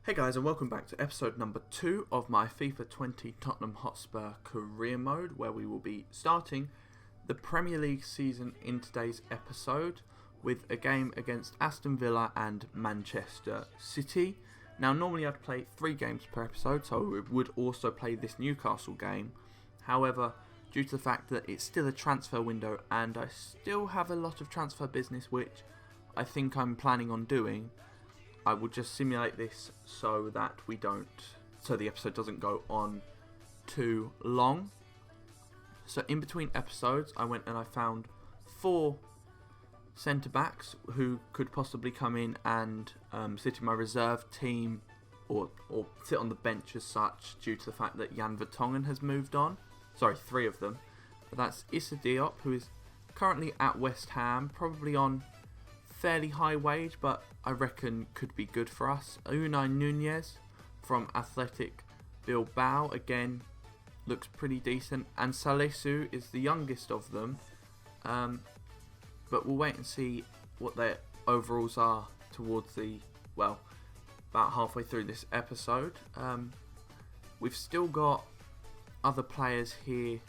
Hey guys, and welcome back to episode number 2 of my FIFA 20 Tottenham Hotspur career mode, where we will be starting the Premier League season in today's episode with a game against Aston Villa and Manchester City. Now normally I'd play 3 games per episode, so we would also play this Newcastle game. However, due to the fact that it's still a transfer window and I still have a lot of transfer business which I think I'm planning on doing, I will just simulate this so that the episode doesn't go on too long. So in between episodes, I went and I found 4 centre backs who could possibly come in and sit in my reserve team or sit on the bench as such, due to the fact that Jan Vertonghen has moved on. Sorry, 3 of them. But that's Issa Diop, who is currently at West Ham, probably on fairly high wage, but I reckon could be good for us. Unai Nunez from Athletic Bilbao, again, looks pretty decent. And Salisu is the youngest of them, but we'll wait and see what their overalls are towards about halfway through this episode. We've still got other players here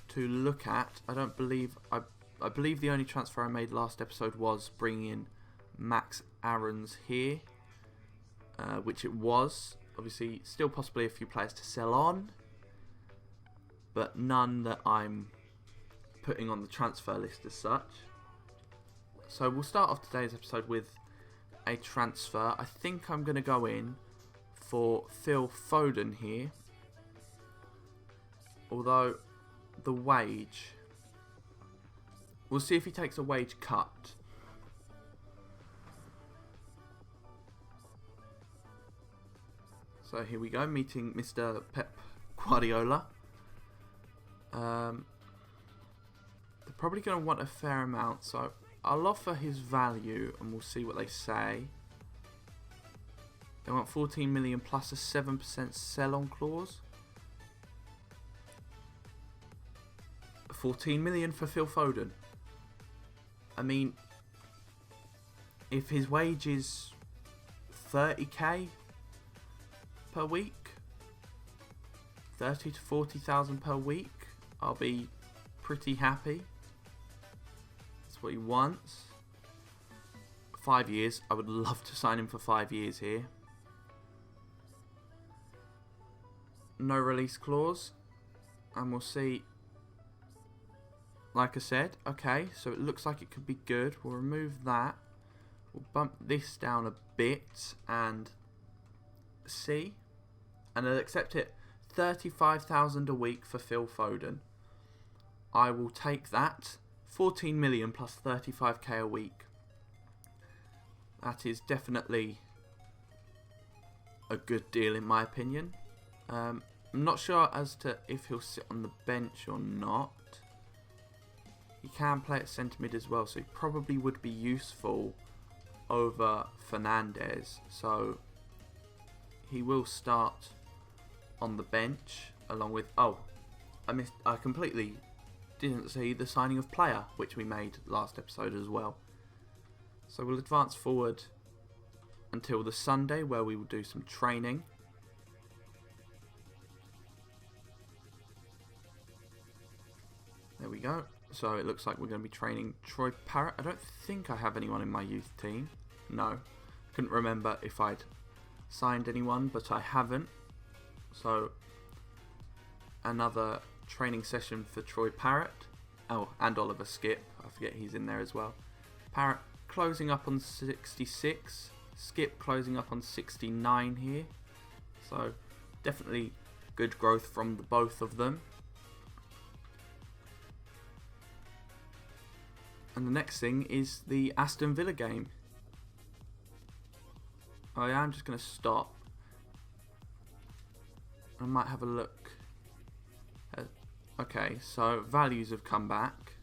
to look at. I believe the only transfer I made last episode was bringing in Max Aarons here, which it was. Obviously, still possibly a few players to sell on, but none that I'm putting on the transfer list as such. So we'll start off today's episode with a transfer. I think I'm going to go in for Phil Foden here, although the wage... We'll see if he takes a wage cut. So here we go, meeting Mr. Pep Guardiola. They're probably going to want a fair amount, so I'll offer his value and we'll see what they say. They want 14 million plus a 7% sell-on clause. 14 million for Phil Foden. I mean, if his wage is 30k per week, 30 to 40,000 per week, I'll be pretty happy. That's what he wants. 5 years, I would love to sign him for 5 years here. No release clause, and we'll see. Like I said, okay, so it looks like it could be good. We'll remove that. We'll bump this down a bit and see. And I'll accept it. 35,000 a week for Phil Foden. I will take that. 14 million plus 35k a week. That is definitely a good deal in my opinion. I'm not sure as to if he'll sit on the bench or not. He can play at centre mid as well, so he probably would be useful over Fernandes. So he will start on the bench along with... I completely didn't see the signing of player, which we made last episode as well. So we'll advance forward until the Sunday, where we will do some training. There we go. So it looks like we're going to be training Troy Parrott. I don't think I have anyone in my youth team. No. I couldn't remember if I'd signed anyone, but I haven't. So another training session for Troy Parrott. Oh, and Oliver Skip. I forget he's in there as well. Parrott closing up on 66. Skip closing up on 69 here. So definitely good growth from the both of them. And the next thing is the Aston Villa game. I am just going to stop. I might have a look. Okay, so values have come back.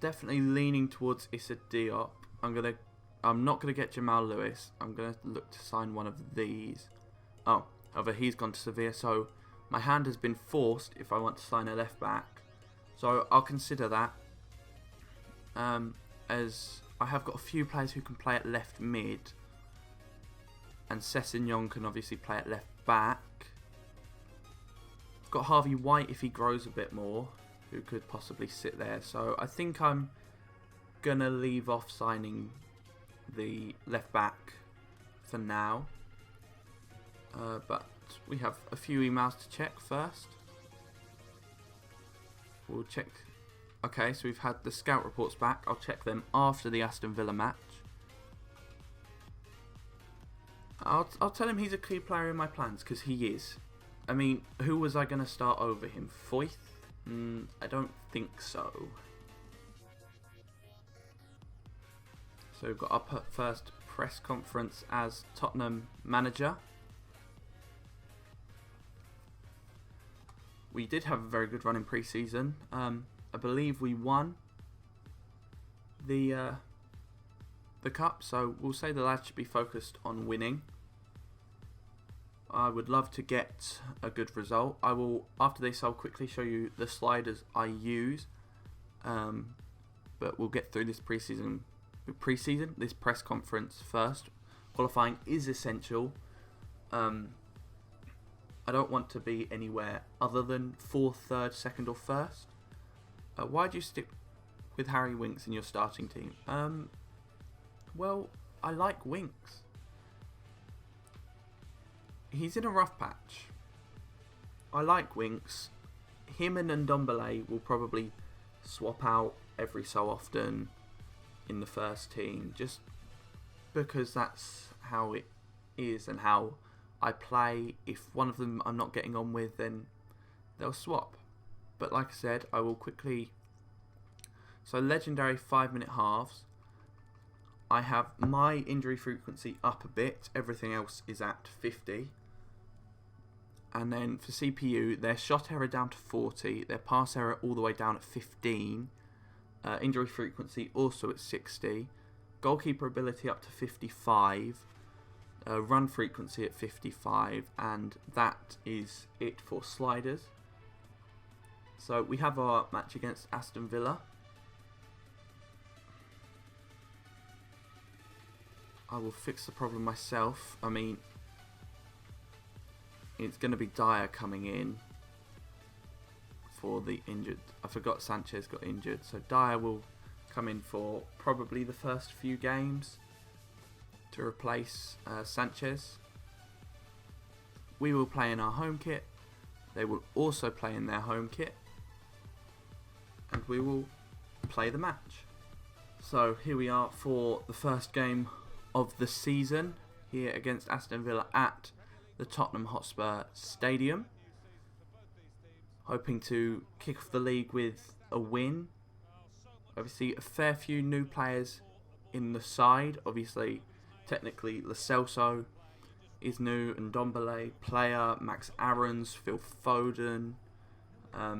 Definitely leaning towards Issa Diop. I'm not going to get Jamal Lewis. I'm going to look to sign one of these. Oh, however, he's gone to Sevilla, so my hand has been forced if I want to sign a left back. So I'll consider that as I have got a few players who can play at left mid. And Sessegnon can obviously play at left back. I've got Harvey White if he grows a bit more, who could possibly sit there. So I think I'm going to leave off signing the left back for now. But we have a few emails to check first. We'll check. Okay, so we've had the scout reports back. I'll check them after the Aston Villa match. I'll tell him he's a key player in my plans, because he is. I mean, who was I going to start over him? Foyth? I don't think so. So we've got our first press conference as Tottenham manager. We did have a very good run in pre-season. I believe we won the cup, so we'll say the lads should be focused on winning. I would love to get a good result. I will, after this, I'll quickly show you the sliders I use. But we'll get through this pre-season, this press conference first. Qualifying is essential. I don't want to be anywhere other than 4th, 3rd, 2nd or 1st. Why do you stick with Harry Winks in your starting team? Well, I like Winks. He's in a rough patch. I like Winks. Him and Ndombele will probably swap out every so often in the first team, just because that's how it is and how I play. If one of them I'm not getting on with, then they'll swap. But like I said, I will quickly... So legendary 5-minute halves. I have my injury frequency up a bit. Everything else is at 50. And then for CPU, their shot error down to 40. Their pass error all the way down at 15. Injury frequency also at 60. Goalkeeper ability up to 55. Run frequency at 55. And that is it for sliders. So we have our match against Aston Villa. I will fix the problem myself. I mean, it's going to be Dyer coming in for the injured. I forgot Sanchez got injured. So Dyer will come in for probably the first few games to replace Sanchez. We will play in our home kit. They will also play in their home kit. And we will play the match. So here we are for the first game of the season here against Aston Villa at the Tottenham Hotspur Stadium. Hoping to kick off the league with a win. Obviously a fair few new players in the side. Obviously, technically Lo Celso is new, and Ndombele, player, Max Aarons, Phil Foden. I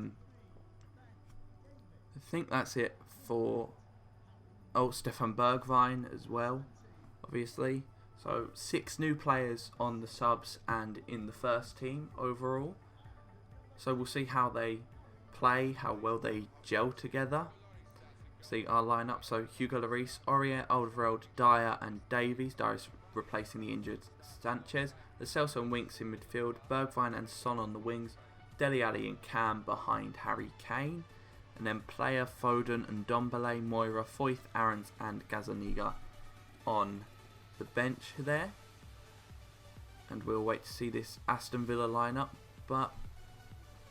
think that's it for... Oh, Stefan Bergwijn as well, obviously. So 6 new players on the subs and in the first team overall. So we'll see how they play, how well they gel together. See our lineup. So Hugo Lloris, Aurier, Alderweireld, Dyer and Davies. Dyer's replacing the injured Sanchez. Lo Celso and Winks in midfield. Bergwijn and Son on the wings. Dele Alli and Cam behind Harry Kane. And then player Foden and Ndombele, Moira, Foyth, Aarons and Gazzaniga on the bench there. And we'll wait to see this Aston Villa lineup. But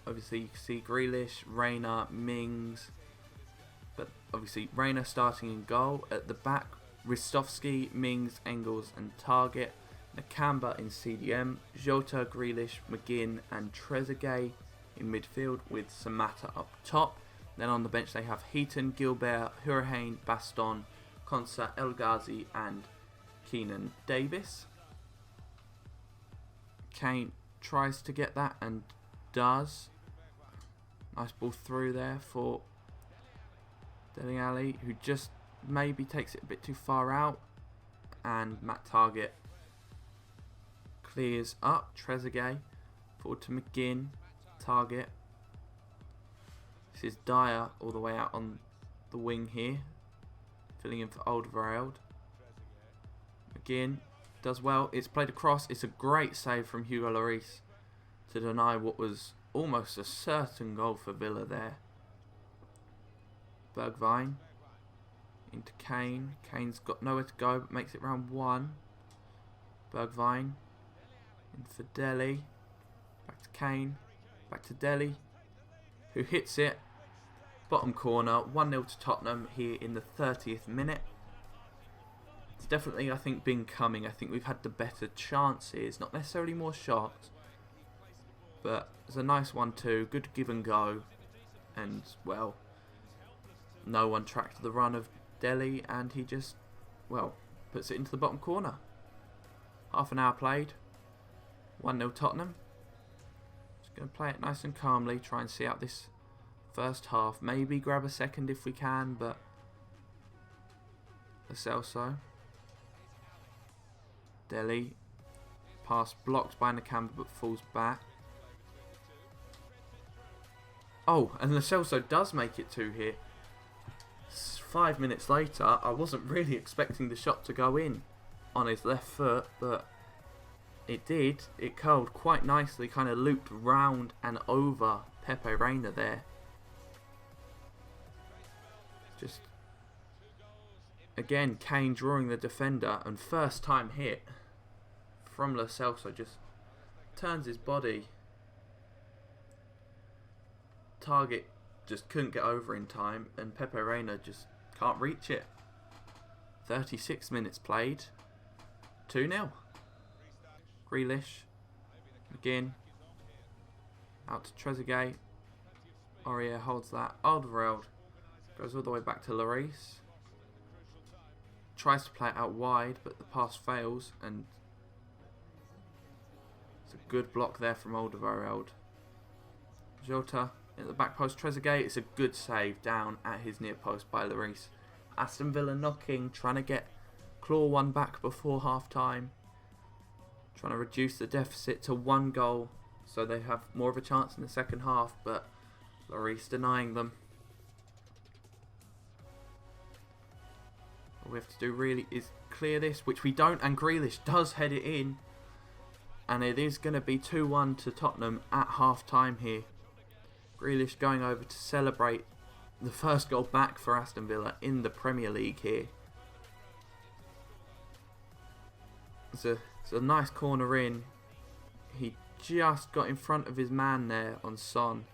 obviously you can see Grealish, Reina, Mings. But obviously Reina starting in goal. At the back, Ristovski, Mings, Engels and Target. Nakamba in CDM. Jota, Grealish, McGinn and Trezeguet in midfield with Samatta up top. Then on the bench they have Heaton, Gilbert, Hurricane, Baston, Konsa, El Ghazi and Keenan Davis. Kane tries to get that and does. Nice ball through there for Dele Alli, who just maybe takes it a bit too far out. And Matt Target clears up. Trezeguet forward to McGinn. Target. This is Dyer all the way out on the wing here. filling in for Alderweireld. Again, does well. It's played across. It's a great save from Hugo Lloris to deny what was almost a certain goal for Villa there. Bergwijn into Kane. Kane's got nowhere to go but makes it round one. Bergwijn in for Dele. Back to Kane. Back to Dele, who hits it. Bottom corner. 1-0 to Tottenham here in the 30th minute. It's definitely, I think, been coming. I think we've had the better chances. Not necessarily more shots. But it's a nice 1-2. Good give and go. And, well, no one tracked the run of Dele. And he just, well, puts it into the bottom corner. Half an hour played. 1-0 Tottenham. Just going to play it nice and calmly. Try and see out this first half. Maybe grab a second if we can. But Lo Celso. Dele. Pass blocked by Nakamba but falls back. Oh, and Lo Celso does make it 2 here. 5 minutes later, I wasn't really expecting the shot to go in on his left foot, but it did. It curled quite nicely, kind of looped round and over Pepe Reina there. Just, again, Kane drawing the defender, and first time hit from Lo Celso, just turns his body. Target just couldn't get over in time, and Pepe Reina just can't reach it. 36 minutes played. 2-0. Grealish. Again. Out to Trezeguet. Aurier holds that. Alderweireld goes all the way back to Lloris. Tries to play it out wide, but the pass fails, and it's a good block there from Alderweireld. Jota at the back post. Trezeguet. It's a good save down at his near post by Lloris. Aston Villa knocking, trying to claw one back before half time. Trying to reduce the deficit to 1 goal so they have more of a chance in the second half, but Lloris denying them. All we have to do really is clear this, which we don't, and Grealish does head it in. And it is going to be 2-1 to Tottenham at half time here. Grealish going over to celebrate the first goal back for Aston Villa in the Premier League here. It's a nice corner in. He just got in front of his man there on Son.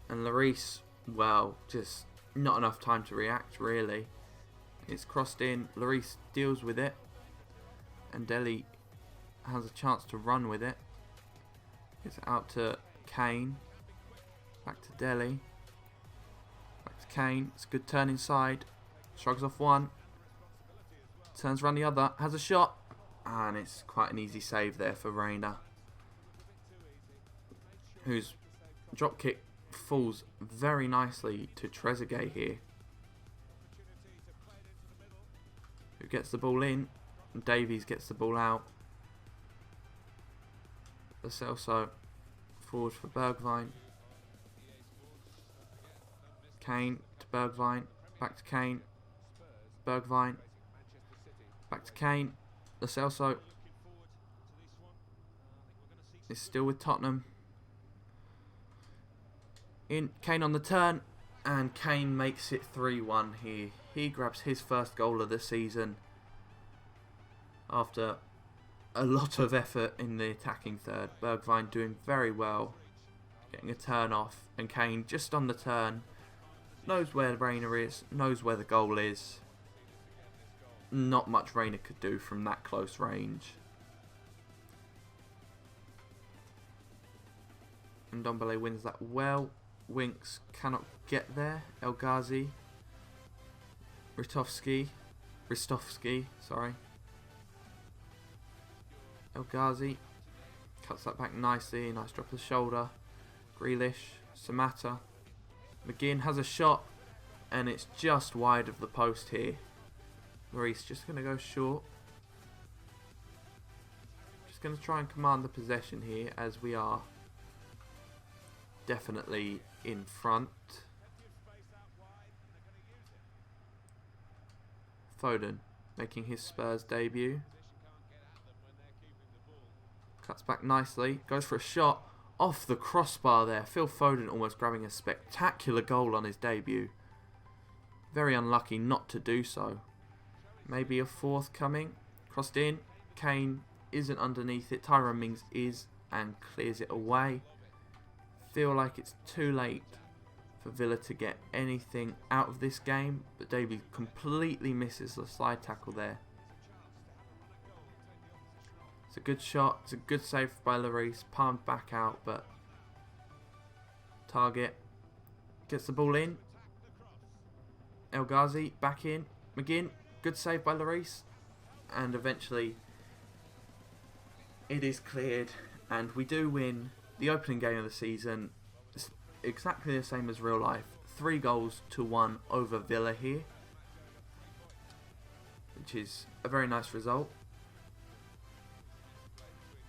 And Lloris, well, just not enough time to react really. It's crossed in. Lloris deals with it. And Dele has a chance to run with it. It's out to Kane. Back to Dele. Back to Kane. It's a good turn inside. Shrugs off one. Turns around the other. Has a shot. And it's quite an easy save there for Reina, whose drop kick falls very nicely to Trezeguet here, who gets the ball in, and Davies gets the ball out. Lo Celso forward for Bergwijn. Kane to Bergwijn. Back to Kane. Bergwijn. Back to Kane. Lo Celso is still with Tottenham. In Kane on the turn, and Kane makes it 3-1 here. He grabs his first goal of the season after a lot of effort in the attacking third. Bergwijn doing very well, getting a turn off, and Kane just on the turn, knows where Reina is, knows where the goal is. Not much Reina could do from that close range. And Ndombele wins that well. Winks cannot get there. El Ghazi. Ristovski, sorry. El Ghazi cuts that back nicely. Nice drop of the shoulder. Grealish. Samatta. McGinn has a shot, and it's just wide of the post here. Lloris just going to go short. Just going to try and command the possession here, as we are definitely in front. Foden making his Spurs debut. Cuts back nicely. Goes for a shot off the crossbar there. Phil Foden almost grabbing a spectacular goal on his debut. Very unlucky not to do so. Maybe a fourth coming. Crossed in. Kane isn't underneath it. Tyrone Mings is and clears it away. Feel like it's too late for Villa to get anything out of this game, but Davies completely misses the slide tackle there. It's a good shot. It's a good save by Lloris. Palmed back out, but Target gets the ball in. El Ghazi back in. McGinn, good save by Lloris. And eventually it is cleared and we do win the opening game of the season. It's exactly the same as real life. 3-1 over Villa here, which is a very nice result.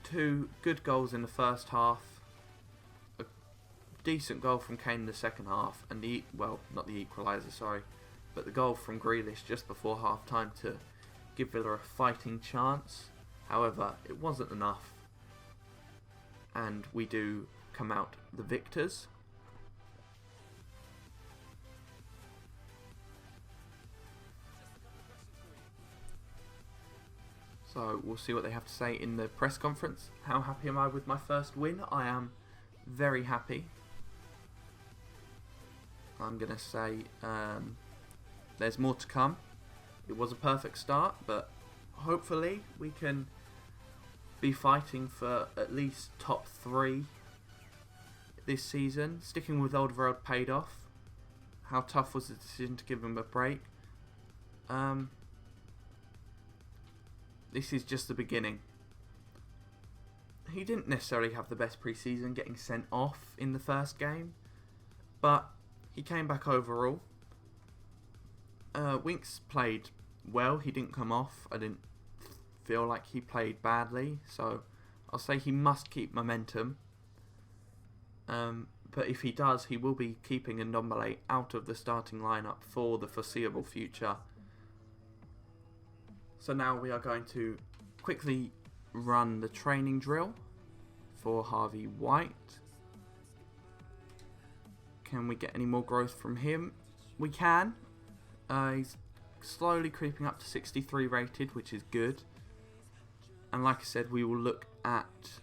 2 good goals in the first half. A decent goal from Kane in the second half. And not the equaliser, sorry. But the goal from Grealish just before half time to give Villa a fighting chance. However, it wasn't enough. And we do come out the victors. So we'll see what they have to say in the press conference. How happy am I with my first win? I am very happy. I'm going to say there's more to come. It was a perfect start, but hopefully we can be fighting for at least top 3 this season. Sticking with Alderweireld paid off. How tough was the decision to give him a break? This is just the beginning. He didn't necessarily have the best pre-season, getting sent off in the first game, but he came back overall. Winks played well. He didn't come off. I didn't feel like he played badly, so I'll say he must keep momentum. But if he does, he will be keeping Ndombele out of the starting lineup for the foreseeable future. So now we are going to quickly run the training drill for Harvey White. Can we get any more growth from him? We can. He's slowly creeping up to 63 rated, which is good. And like I said, we will look at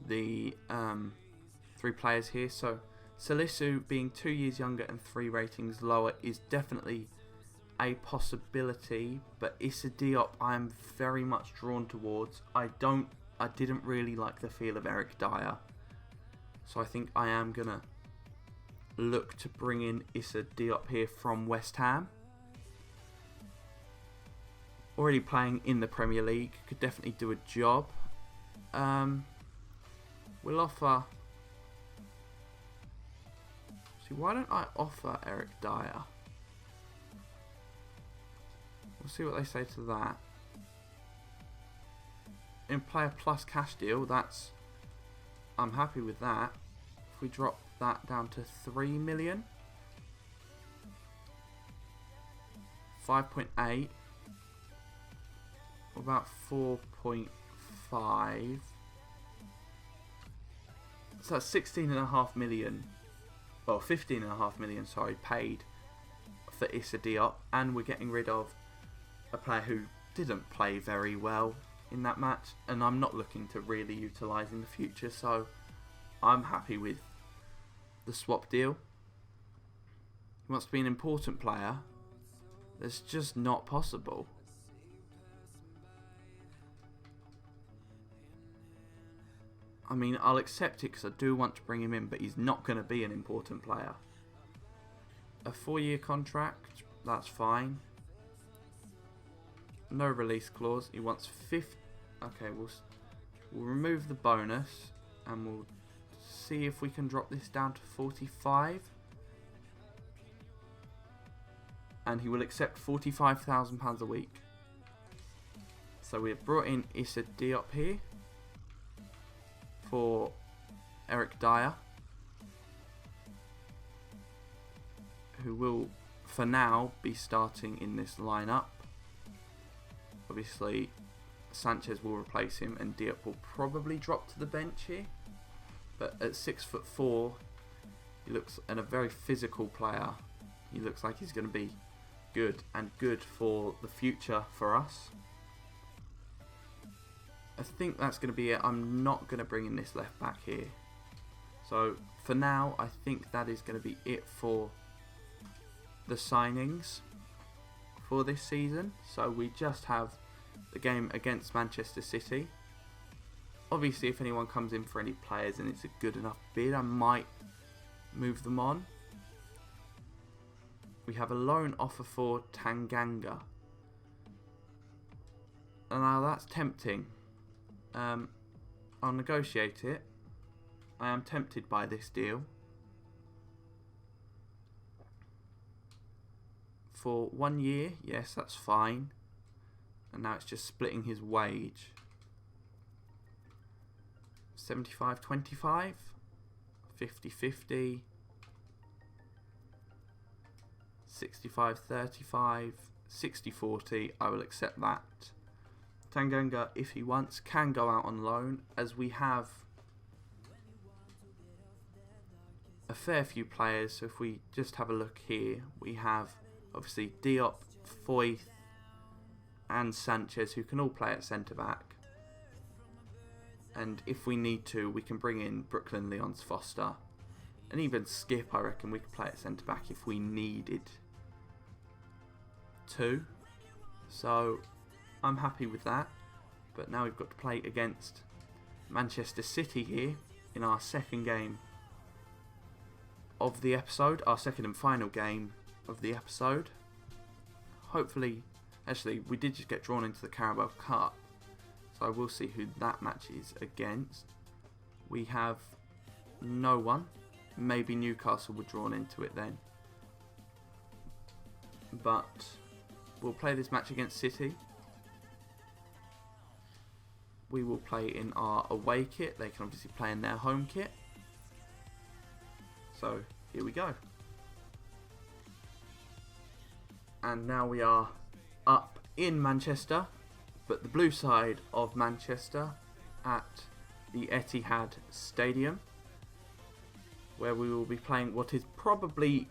the 3 players here. So Salisu being 2 years younger and 3 ratings lower is definitely a possibility, but Issa Diop I am very much drawn towards. I didn't really like the feel of Eric Dyer, so I think I am gonna look to bring in Issa Diop here from West Ham. Already playing in the Premier League, could definitely do a job. We'll offer. See, why don't I offer Eric Dyer? We'll see what they say to that. In player plus cash deal, I'm happy with that. If we drop that down to 3 million, 5.8, about 4.5. So that's 16.5 million, well 15.5 million, sorry, paid for Issa Diop, and we're getting rid of a player who didn't play very well in that match, and I'm not looking to really utilise in the future, so I'm happy with the swap deal. He wants to be an important player. That's just not possible. I mean, I'll accept it because I do want to bring him in, but he's not going to be an important player. A 4-year contract, that's fine. No release clause. He wants 50. Okay, we'll remove the bonus and we'll see if we can drop this down to 45. And he will accept £45,000 a week. So we've brought in Issa Diop here for Eric Dyer, who will for now, be starting in this lineup. Obviously, Sanchez will replace him, and Diop will probably drop to the bench here. But at 6'4", he looks a very physical player. He looks like he's going to be good, and good for the future for us. I think that's going to be it. I'm not going to bring in this left back here. So for now, I think that is going to be it for the signings for this season. So we just have the game against Manchester City. Obviously, if anyone comes in for any players and it's a good enough bid, I might move them on. We have a loan offer for Tanganga. And now that's tempting. I'll negotiate it. I am tempted by this deal. For 1 year, yes, that's fine. And now it's just splitting his wage. 75-25, 50-50, 65-35, 60-40. I will accept that. Tanganga, if he wants, can go out on loan, as we have a fair few players. So if we just have a look here, we have obviously Diop, Foyth and Sanchez, who can all play at centre-back. And if we need to, we can bring in Brooklyn Leons Foster. And even Skip, I reckon we could play at centre-back if we needed to. So I'm happy with that. But now we've got to play against Manchester City here in our second game of the episode. Our second and final game of the episode. Hopefully, actually, we did just get drawn into the Carabao Cup. So we'll see who that match is against. We have no one. Maybe Newcastle were drawn into it then. But we'll play this match against City. We will play in our away kit. They can obviously play in their home kit. So here we go. And now we are up in Manchester, but the blue side of Manchester at the Etihad Stadium, where we will be playing what is probably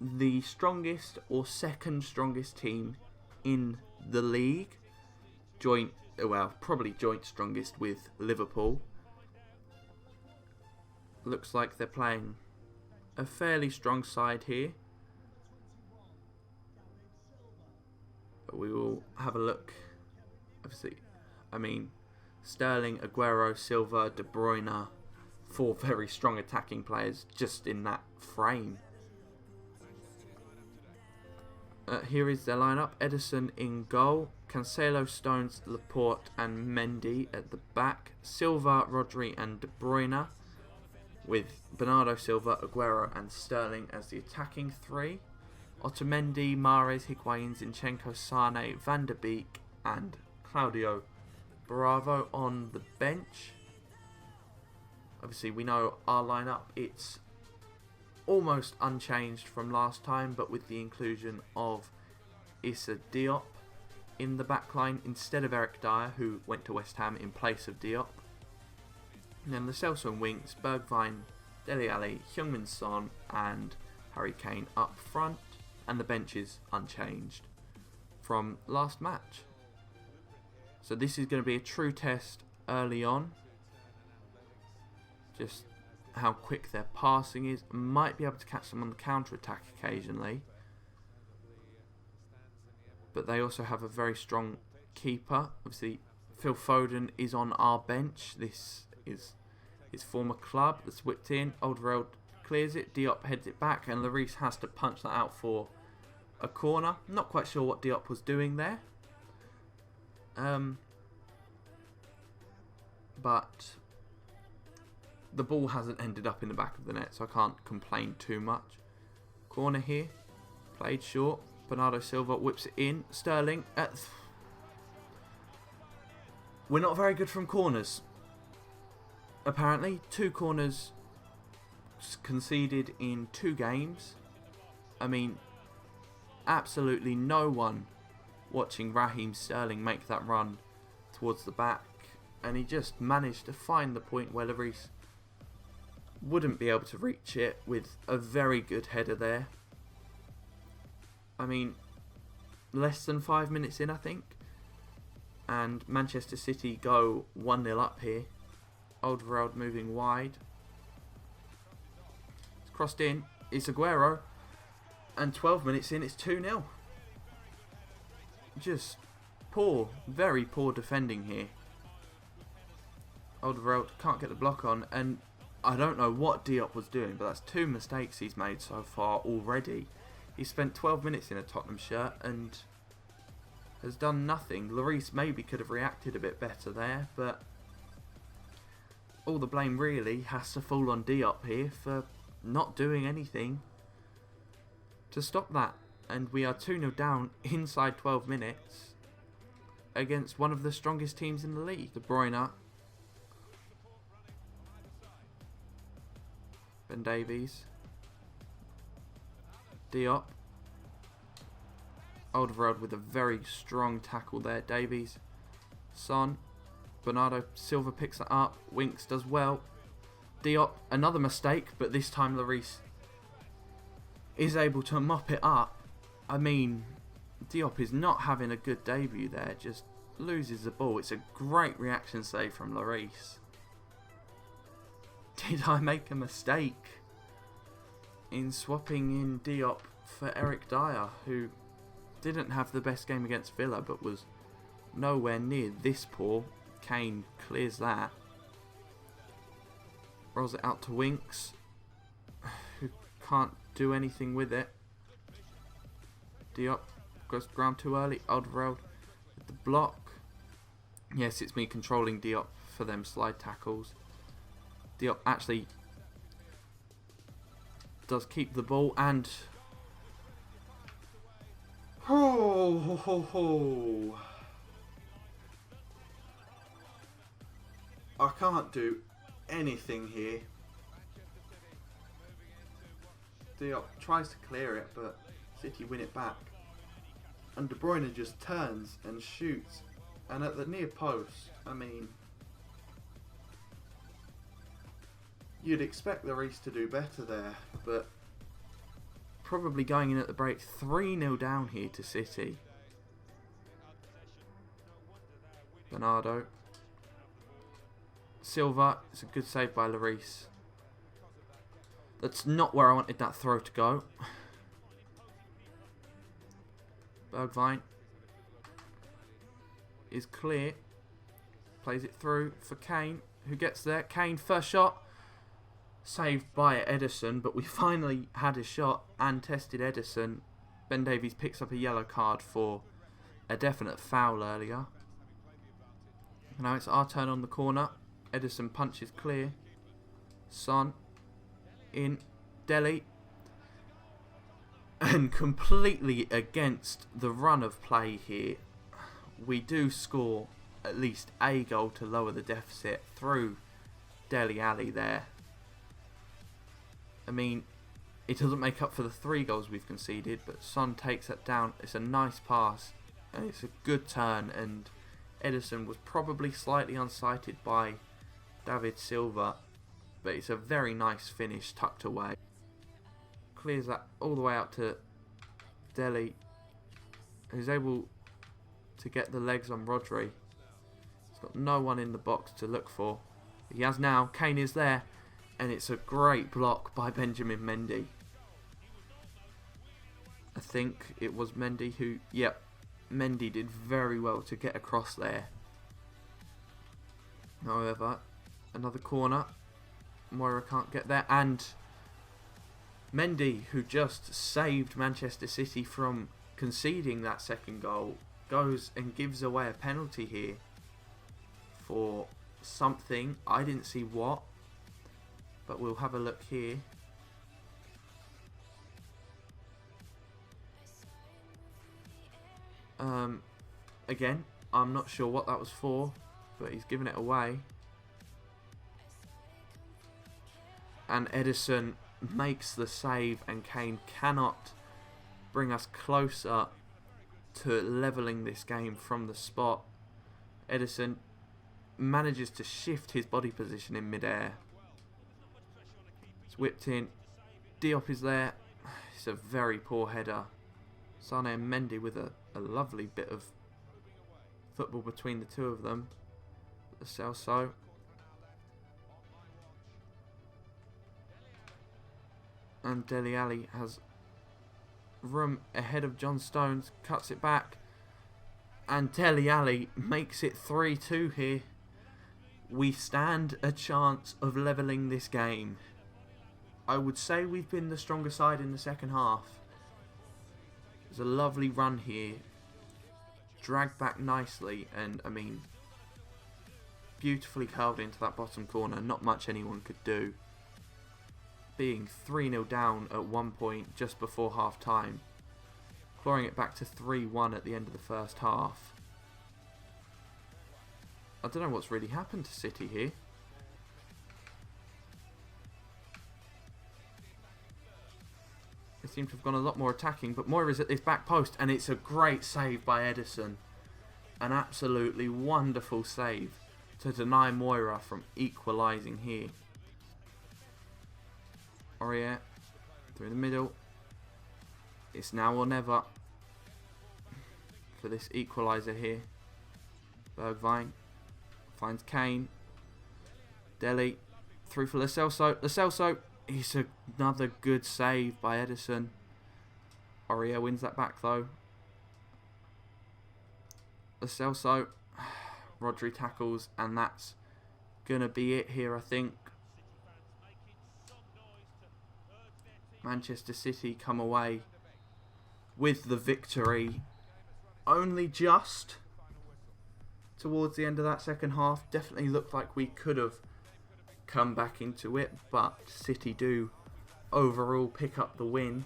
the strongest or second strongest team in the league. Probably joint strongest with Liverpool. Looks like they're playing a fairly strong side here. But we will have a look. Obviously, Sterling, Aguero, Silva, De Bruyne, 4 very strong attacking players just in that frame. Here is their lineup. Ederson in goal. Cancelo, Stones, Laporte and Mendy at the back. Silva, Rodri and De Bruyne, with Bernardo Silva, Aguero and Sterling as the attacking 3. Otamendi, Mahrez, Higuain, Zinchenko, Sane, Van der Beek and Claudio Bravo on the bench. Obviously, we know our lineup, it's almost unchanged from last time, but with the inclusion of Issa Diop in the back line instead of Eric Dyer, who went to West Ham in place of Diop. And then the Celso and wings, Bergwijn, Dele Alli, Heung-min Son and Harry Kane up front. And the bench is unchanged from last match. So this is going to be a true test early on. Just how quick their passing is. Might be able to catch them on the counter-attack occasionally. But they also have a very strong keeper. Obviously, Phil Foden is on our bench. This is his former club that's whipped in. Alderweireld clears it. Diop heads it back. And Lloris has to punch that out for a corner. Not quite sure what Diop was doing there. But the ball hasn't ended up in the back of the net, so I can't complain too much. Corner here. Played short. Bernardo Silva whips it in. Sterling. We're not very good from corners. Apparently. 2 corners conceded in 2 games. I mean, absolutely no one watching Raheem Sterling make that run towards the back, and he just managed to find the point where Lloris wouldn't be able to reach it with a very good header there. I mean, less than 5 minutes in, I think, and Manchester City go 1-0 up here. Alderweireld moving wide. It's crossed in. It's Aguero. And 12 minutes in, it's 2-0. Just poor, very poor defending here. Alderweireld can't get the block on, and I don't know what Diop was doing, but that's 2 mistakes he's made so far already. He spent 12 minutes in a Tottenham shirt and has done nothing. Lloris maybe could have reacted a bit better there, but all the blame really has to fall on Diop here for not doing anything to stop that. And we are 2-0 down inside 12 minutes against one of the strongest teams in the league. De Bruyne. Ben Davies. Diop. Alderweireld with a very strong tackle there. Davies. Son. Bernardo Silva picks that up. Winks does well. Diop, another mistake, but this time Lloris is able to mop it up. I mean, Diop is not having a good debut there. Just loses the ball. It's a great reaction save from Lloris. Did I make a mistake in swapping in Diop for Eric Dyer, who didn't have the best game against Villa, but was nowhere near this poor? Kane clears that. Rolls it out to Winks, who can't do anything with it. Diop goes ground too early. Alderweireld with the block. Yes, it's me controlling Diop for them slide tackles. Diop actually does keep the ball, and I can't do anything here. Diop tries to clear it, but City win it back. And De Bruyne just turns and shoots. And at the near post, I mean, you'd expect Lloris to do better there, but probably going in at the break. 3-0 down here to City. Bernardo. Silva. It's a good save by Lloris. That's not where I wanted that throw to go. Bergwijn is clear. Plays it through for Kane, who gets there. Kane, first shot. Saved by Ederson, but we finally had a shot and tested Ederson. Ben Davies picks up a yellow card for a definite foul earlier. Now it's our turn on the corner. Ederson punches clear. Son in. Dele. And completely against the run of play here, we do score at least a goal to lower the deficit through Dele Alli there. I mean, it doesn't make up for the 3 goals we've conceded, but Son takes that down. It's a nice pass and it's a good turn, and Ederson was probably slightly unsighted by David Silva, but it's a very nice finish tucked away. Clears that all the way out to Dele, who's able to get the legs on Rodri. He's got no one in the box to look for. He has now. Kane is there, and it's a great block by Benjamin Mendy. I think it was Mendy who... Yep, Mendy did very well to get across there. However, another corner. Moira can't get there, and Mendy, who just saved Manchester City from conceding that second goal, goes and gives away a penalty here for something. I didn't see what, but we'll have a look here. Again, I'm not sure what that was for, but he's given it away. And Ederson makes the save, and Kane cannot bring us closer to levelling this game from the spot. Ederson manages to shift his body position in mid-air. It's whipped in. Diop is there. It's a very poor header. Sane and Mendy with a lovely bit of football between the two of them. The Celso. And Dele Alli has room ahead of John Stones. Cuts it back. And Dele Alli makes it 3-2 here. We stand a chance of levelling this game. I would say we've been the stronger side in the second half. There's a lovely run here. Dragged back nicely, and I mean, beautifully curled into that bottom corner. Not much anyone could do. Being 3-0 down at one point just before half time. Clawing it back to 3-1 at the end of the first half. I don't know what's really happened to City here. They seem to have gone a lot more attacking, but Moira's at this back post, and it's a great save by Ederson. An absolutely wonderful save to deny Moira from equalising here. Aurier through the middle. It's now or never for this equaliser here. Bergwijn finds Kane. Dele through for Lo Celso. Lo Celso. It's another good save by Ederson. Aurier wins that back though. Lo Celso. Rodri tackles, and that's gonna be it here, I think. Manchester City come away with the victory. Only just towards the end of that second half. Definitely looked like we could have come back into it, but City do overall pick up the win.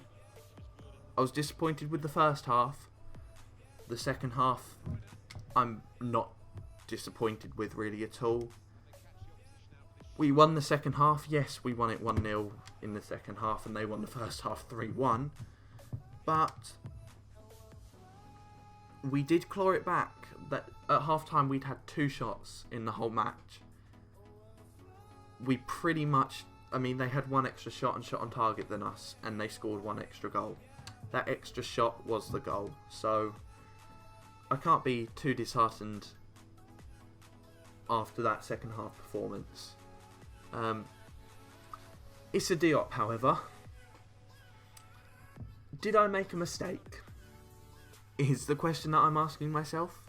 I was disappointed with the first half. The second half, I'm not disappointed with really at all. We won the second half. Yes, we won it 1-0 in the second half, and they won the first half 3-1. But we did claw it back. That at half-time we'd had 2 shots in the whole match. We pretty much, I mean, they had 1 extra shot and shot on target than us, and they scored 1 extra goal. That extra shot was the goal. So I can't be too disheartened after that second half performance. It's a Diop, however. Did I make a mistake? Is the question that I'm asking myself.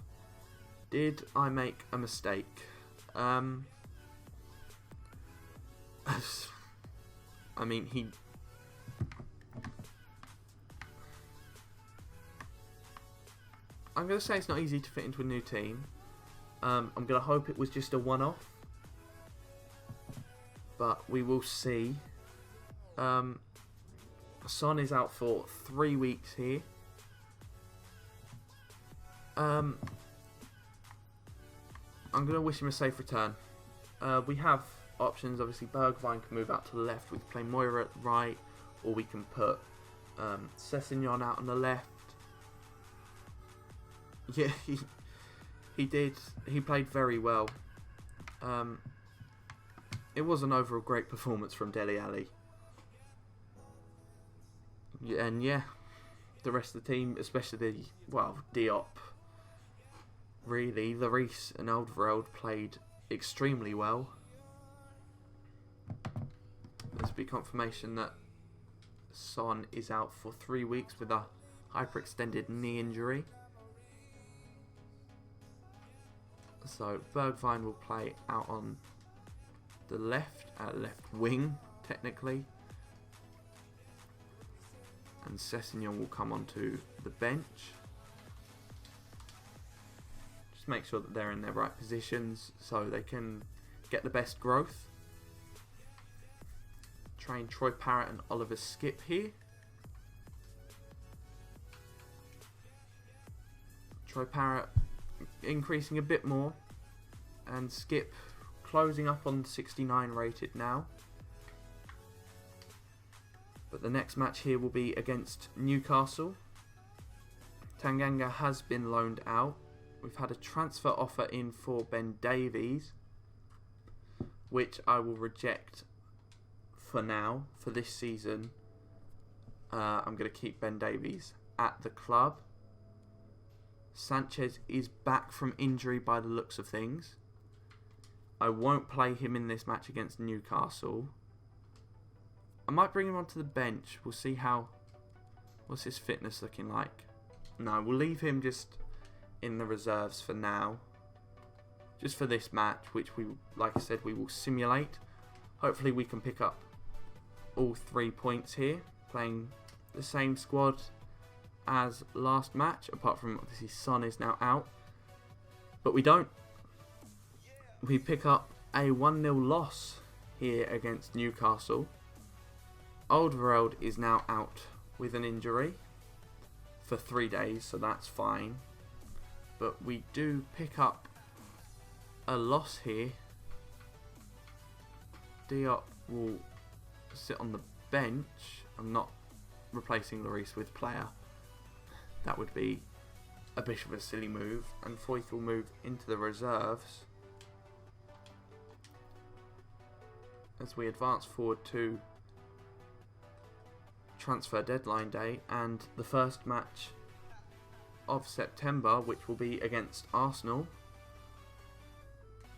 Did I make a mistake? I mean, I'm going to say it's not easy to fit into a new team. I'm going to hope it was just a one-off. But we will see. Son is out for 3 weeks here. I'm going to wish him a safe return. We have options. Obviously, Bergwijn can move out to the left. We can play Moira at the right. Or we can put Sessegnon out on the left. Yeah, he did. He played very well. It was an overall great performance from Dele Alli. And yeah, the rest of the team, especially Diop, really, Lloris and Alderweireld played extremely well. There's been confirmation that Son is out for 3 weeks with a hyperextended knee injury. So Bergwijn will play out on the left, left wing, technically. And Sessegnon will come onto the bench. Just make sure that they're in their right positions so they can get the best growth. Train Troy Parrott and Oliver Skip here. Troy Parrott increasing a bit more, and Skip closing up on 69 rated now. But the next match here will be against Newcastle. Tanganga has been loaned out. We've had a transfer offer in for Ben Davies, which I will reject for now. For this season, I'm going to keep Ben Davies at the club. Sanchez is back from injury by the looks of things. I won't play him in this match against Newcastle. I might bring him onto the bench. We'll see what's his fitness looking like. No, we'll leave him just in the reserves for now. Just for this match, which we, like I said, we will simulate. Hopefully we can pick up all 3 points here, playing the same squad as last match, apart from obviously Son is now out. But we don't. We pick up a 1-0 loss here against Newcastle. Alderweireld is now out with an injury for 3 days, so that's fine. But we do pick up a loss here. Diop will sit on the bench. I'm not replacing Lloris with player. That would be a bit of a silly move. And Foyth will move into the reserves as we advance forward to transfer deadline day and the first match of September, which will be against Arsenal.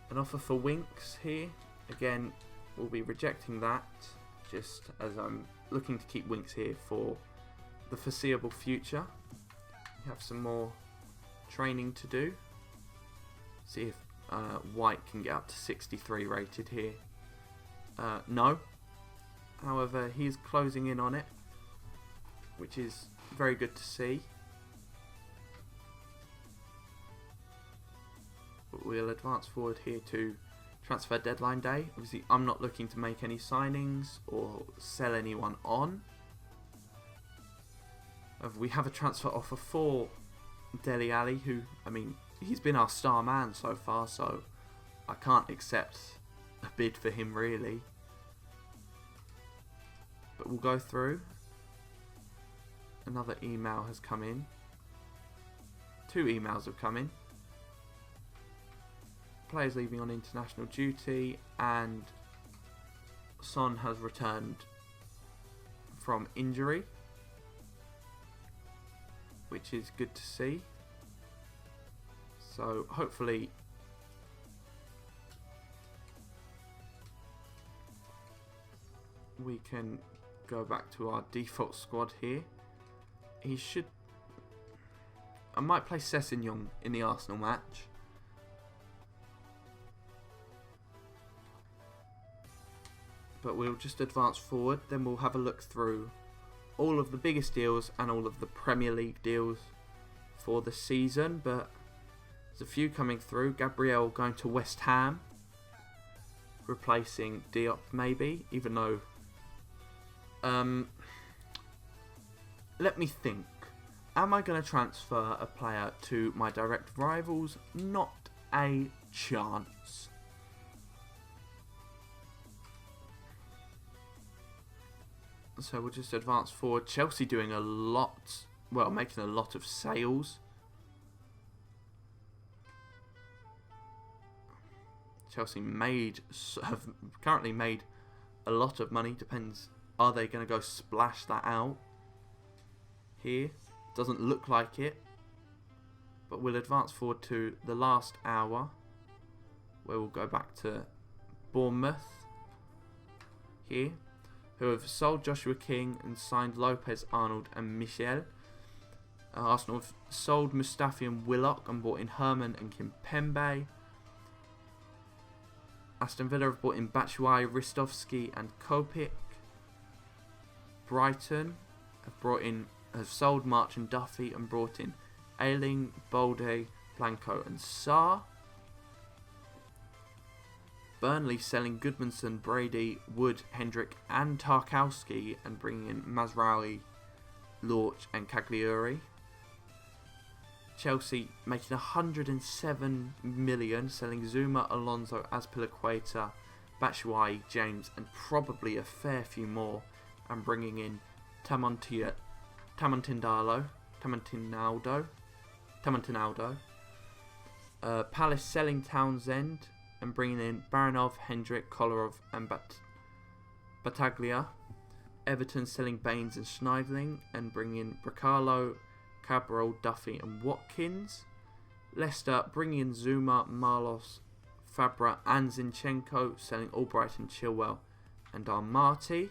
An offer for Winks here. Again, we'll be rejecting that, just as I'm looking to keep Winks here for the foreseeable future. We have some more training to do. See if White can get up to 63 rated here. No. However, he's closing in on it, which is very good to see. But we'll advance forward here to transfer deadline day. Obviously, I'm not looking to make any signings or sell anyone on. We have a transfer offer for Dele Alli, who, I mean, he's been our star man so far, so I can't accept a bid for him really. But we'll go through. Another email has come in. 2 emails have come in. Players leaving on international duty, and Son has returned from injury, which is good to see. So hopefully we can go back to our default squad here. He should... I might play Sessegnon in the Arsenal match. But we'll just advance forward. Then we'll have a look through all of the biggest deals and all of the Premier League deals for the season. But there's a few coming through. Gabriel going to West Ham, replacing Diop maybe, even though... let me think. Am I going to transfer a player to my direct rivals? Not a chance. So we'll just advance forward. Chelsea doing a lot, well, making a lot of sales. Chelsea have currently made a lot of money. Depends, are they going to go splash that out here? Doesn't look like it. But we'll advance forward to the last hour, where we'll go back to Bournemouth here, who have sold Joshua King and signed Lopez, Arnold and Michel. Arsenal have sold Mustafi and Willock and bought in Herman and Kimpembe. Aston Villa have bought in Batshuayi, Ristovski and Kopik. Brighton have sold March and Duffy and brought in Ayling, Bolde, Blanco and Sarr. Burnley selling Goodmanson, Brady, Wood, Hendrick and Tarkowski and bringing in Mazraoui, Lorch and Cagliari. Chelsea making 107 million, selling Zuma, Alonso, Azpilicueta, Batshuayi, James and probably a fair few more, and bringing in Tamantindalo, Tamantinaldo. Palace selling Townsend and bringing in Baranov, Hendrick, Kolarov and Battaglia. Everton selling Baines and Schneidling and bringing in Bracalo, Cabral, Duffy and Watkins. Leicester bringing in Zuma, Marlos, Fabra and Zinchenko, selling Albright and Chilwell and Armati.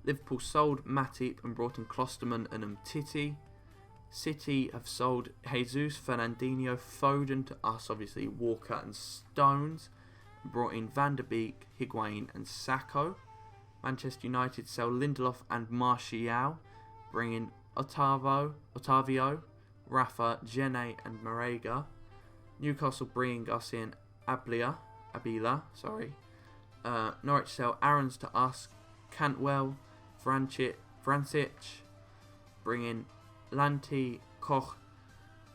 Liverpool sold Matip and brought in Klosterman and Umtiti. City have sold Jesus, Fernandinho, Foden to us, obviously Walker and Stones. Brought in Van der Beek, Higuain and Sacco. Manchester United sell Lindelof and Martial, bring in Otavio, Rafa, Gene and Marega. Newcastle bring Garcia and Abila. Norwich sell Aarons to us, Cantwell, Vrancic, bring in Lanty, Koch,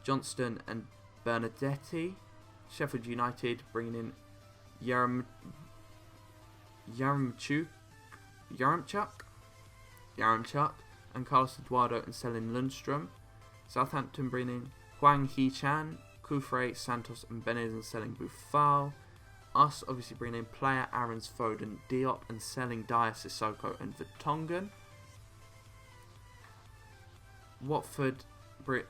Johnston and Bernadetti. Sheffield United bringing in Yaramchuk and Carlos Eduardo and selling Lundstrom. Southampton bringing in Huang Hee-chan, Kufre, Santos and Benez and selling Boufal. Us obviously bringing in player Aarons, Foden, Diop and selling Dyer, Sissoko and Vertonghen. Watford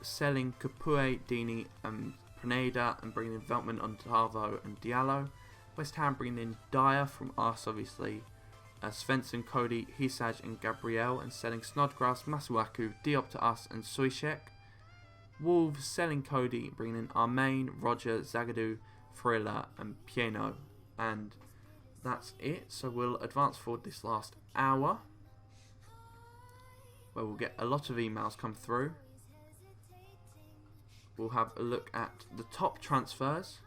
selling Capoue, Dini and Pineda and bringing in Veltman, Ontavo and Diallo. West Ham bringing in Dyer from us obviously. Svensson, Cody, Hisaj and Gabriel and selling Snodgrass, Masuaku, Diop to us and Suishek. Wolves selling Cody, bringing in Armain, Roger, Zagadou, Frilla and Pieno. And that's it. So we'll advance forward this last hour, where we'll get a lot of emails come through. We'll have a look at the top transfers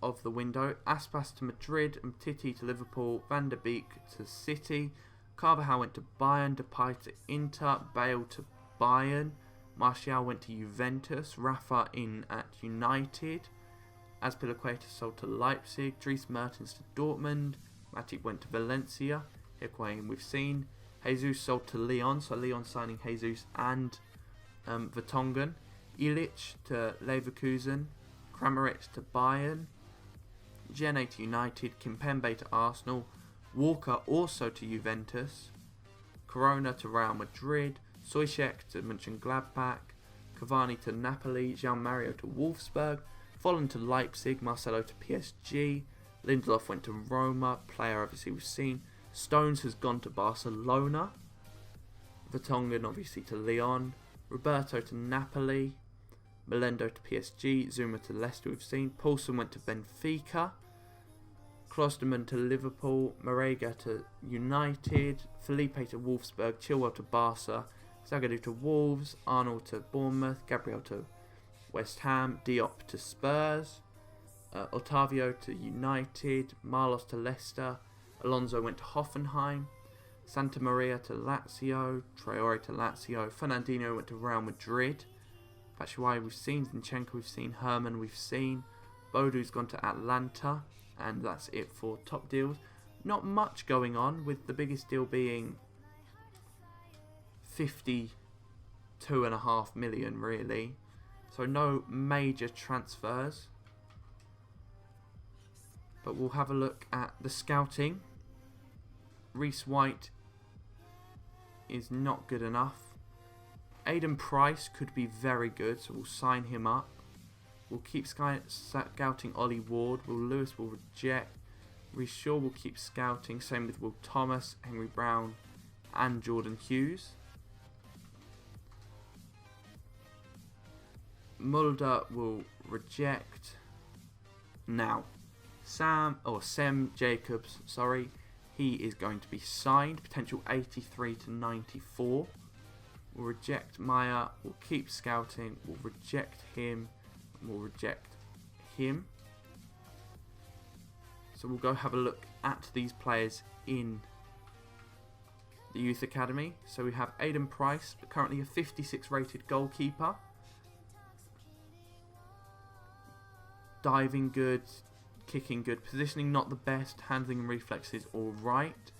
of the window. Aspas to Madrid, Umtiti to Liverpool, Van der Beek to City, Carvajal went to Bayern, Depay to Inter, Bale to Bayern, Martial went to Juventus, Rafa in at United, Azpilicueta sold to Leipzig, Dries Mertens to Dortmund, Matip went to Valencia, Higuain we've seen, Jesus sold to Lyon, so Lyon signing Jesus and Vertonghen, Illich to Leverkusen, Kramaric to Bayern, Gene to United, Kimpembe to Arsenal, Walker also to Juventus, Corona to Real Madrid, Soicek to Mönchengladbach, Cavani to Napoli, João Mario to Wolfsburg, Volland to Leipzig, Marcelo to PSG, Lindelof went to Roma, player obviously we've seen, Stones has gone to Barcelona, Vertonghen obviously to Lyon, Roberto to Napoli, Melendo to PSG, Zuma to Leicester we've seen, Paulson went to Benfica, Klosterman to Liverpool, Marega to United, Felipe to Wolfsburg, Chilwell to Barca, Zagadou to Wolves, Arnold to Bournemouth, Gabriel to West Ham, Diop to Spurs, Otavio to United, Marlos to Leicester, Alonso went to Hoffenheim, Santa Maria to Lazio, Traore to Lazio, Fernandinho went to Real Madrid, Batshuayi we've seen, Zinchenko we've seen, Herman we've seen, Bodu's gone to Atlanta, and that's it for top deals. Not much going on, with the biggest deal being 52.5 million really, so no major transfers. But we'll have a look at the scouting. Reece White is not good enough. Aidan Price could be very good, so we'll sign him up. We'll keep scouting Ollie Ward. Will Lewis will reject. Reece Shaw will keep scouting. Same with Will Thomas, Henry Brown and Jordan Hughes. Mulder will reject. Now, Sem Jacobs, he is going to be signed. Potential 83 to 94. We'll reject Meyer. We'll keep scouting. We'll reject him. We'll reject him. So we'll go have a look at these players in the Youth Academy. So we have Aidan Price, currently a 56 rated goalkeeper. Diving good, kicking good, positioning not the best, handling and reflexes alright.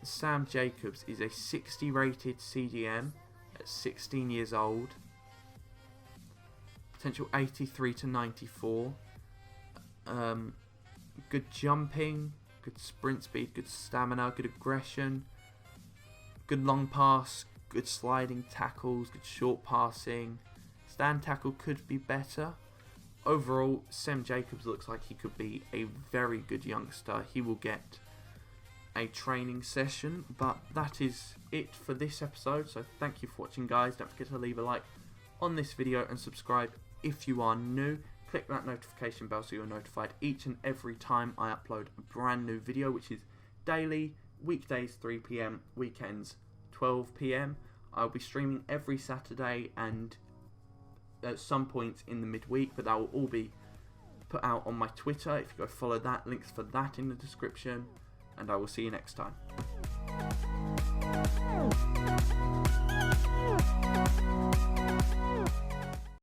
Sam Jacobs is a 60 rated CDM at 16 years old. Potential 83 to 94. Good jumping, good sprint speed, good stamina, good aggression, good long pass, good sliding tackles, good short passing. Stand tackle could be better. Overall, Sam Jacobs looks like he could be a very good youngster. He will get a training session, but that is it for this episode. So thank you for watching, guys. Don't forget to leave a like on this video and subscribe if you are new. Click that notification bell so you're notified each and every time I upload a brand new video, which is daily, weekdays 3 PM, weekends 12 PM. I'll be streaming every Saturday and at some points in the midweek, but that will all be put out on my Twitter. If you go follow that, links for that in the description, and I will see you next time.